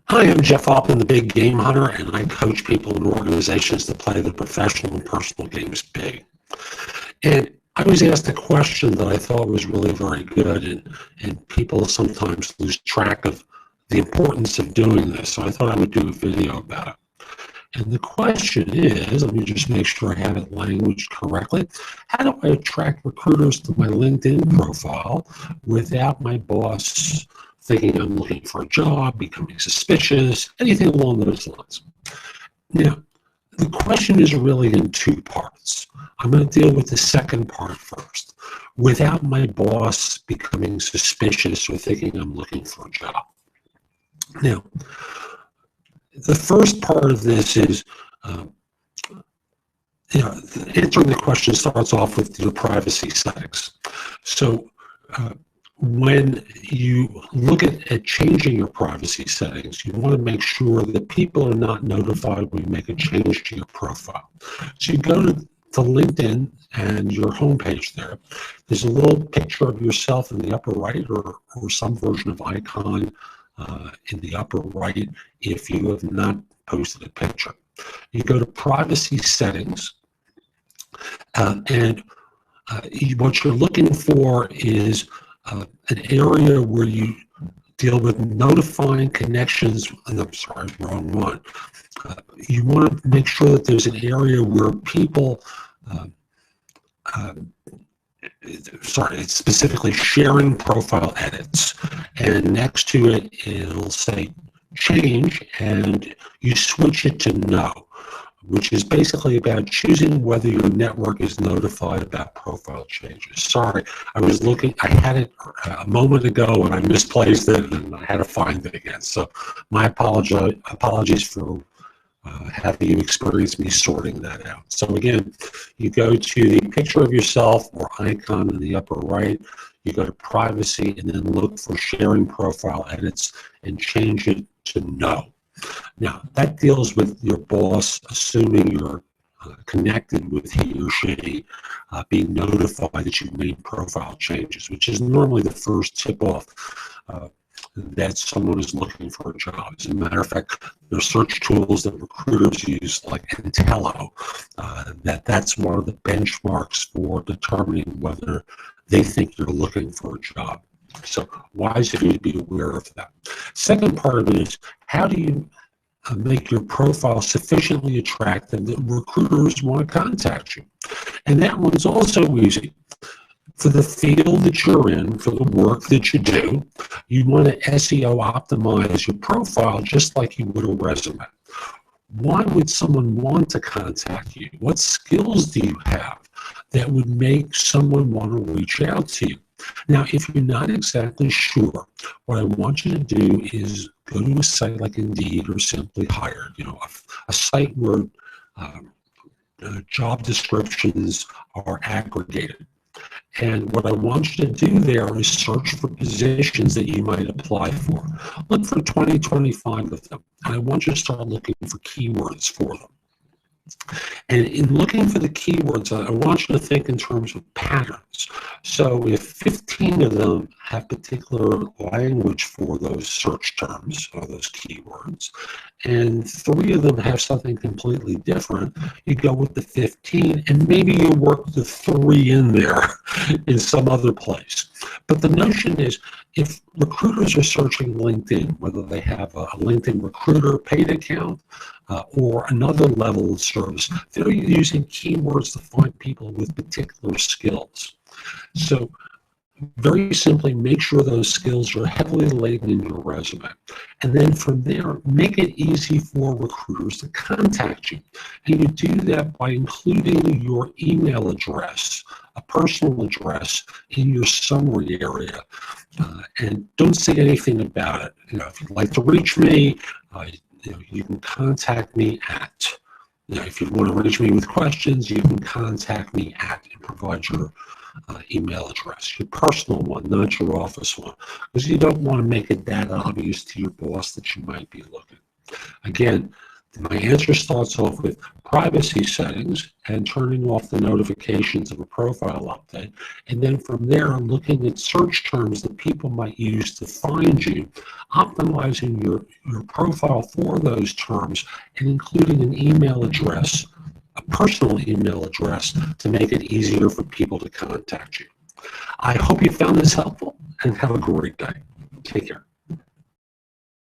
Hi, I'm Jeff Altman, the Big Game Hunter, and I coach people and organizations to play the professional and personal games big. And I was asked a question that I thought was really very good, and people sometimes lose track of the importance of doing this, so I thought I would do a video about it. And the question is, let me just make sure I have it languaged correctly, how do I attract recruiters to my LinkedIn profile without my boss thinking I'm looking for a job, becoming suspicious, anything along those lines? Now, the question is really in two parts. I'm going to deal with the second part first, without my boss becoming suspicious or thinking I'm looking for a job. Now, the first part of this is, answering the question starts off with your privacy settings. So when you look at changing your privacy settings, you want to make sure that people are not notified when you make a change to your profile. So you go to LinkedIn and your homepage there. There's a little picture of yourself in the upper right or some version of icon in the upper right if you have not posted a picture. You go to privacy settings, and what you're looking for is an area where you deal with notifying connections, and I'm sorry, wrong one. You want to make sure that there's an area where people, it's specifically sharing profile edits, and next to it it'll say change, and you switch it to no, which is basically about choosing whether your network is notified about profile changes. Sorry, I had it a moment ago and I misplaced it and I had to find it again. So my apologies for having you experience me sorting that out. So again, you go to the picture of yourself or icon in the upper right, you go to privacy and then look for sharing profile edits and change it to no. Now, that deals with your boss assuming you're connected with he or she, being notified that you've made profile changes, which is normally the first tip-off that someone is looking for a job. As a matter of fact, there are search tools that recruiters use, like Intello, that's one of the benchmarks for determining whether they think you're looking for a job. So wise of you to be aware of that. Second part of it is, how do you make your profile sufficiently attractive that recruiters want to contact you? And that one's also easy. For the field that you're in, for the work that you do, you want to SEO optimize your profile just like you would a resume. Why would someone want to contact you? What skills do you have that would make someone want to reach out to you? Now, if you're not exactly sure, what I want you to do is go to a site like Indeed or Simply Hired, a site where job descriptions are aggregated. And what I want you to do there is search for positions that you might apply for. Look for 20, 25 of them. And I want you to start looking for keywords for them. And in looking for the keywords, I want you to think in terms of patterns. So if 15 of them have particular language for those search terms or those keywords, and 3 of them have something completely different, you go with the 15, and maybe you work the 3 in there in some other place. But the notion is, if recruiters are searching LinkedIn, whether they have a LinkedIn recruiter paid account or another level of service, they're using keywords to find people with particular skills. So very simply, make sure those skills are heavily laden in your resume. And then from there, make it easy for recruiters to contact you. And you do that by including your email address, a personal address, in your summary area. And don't say anything about it. If you'd like to reach me, you can contact me at. If you want to reach me with questions, you can contact me at, and provide your email address, your personal one, not your office one, because you don't want to make it that obvious to your boss that you might be looking. Again, My answer starts off with privacy settings and turning off the notifications of a profile update. And then from there, I'm looking at search terms that people might use to find you, optimizing your profile for those terms, and including an email address, a personal email address, to make it easier for people to contact you. I hope you found this helpful, and have a great day. Take care.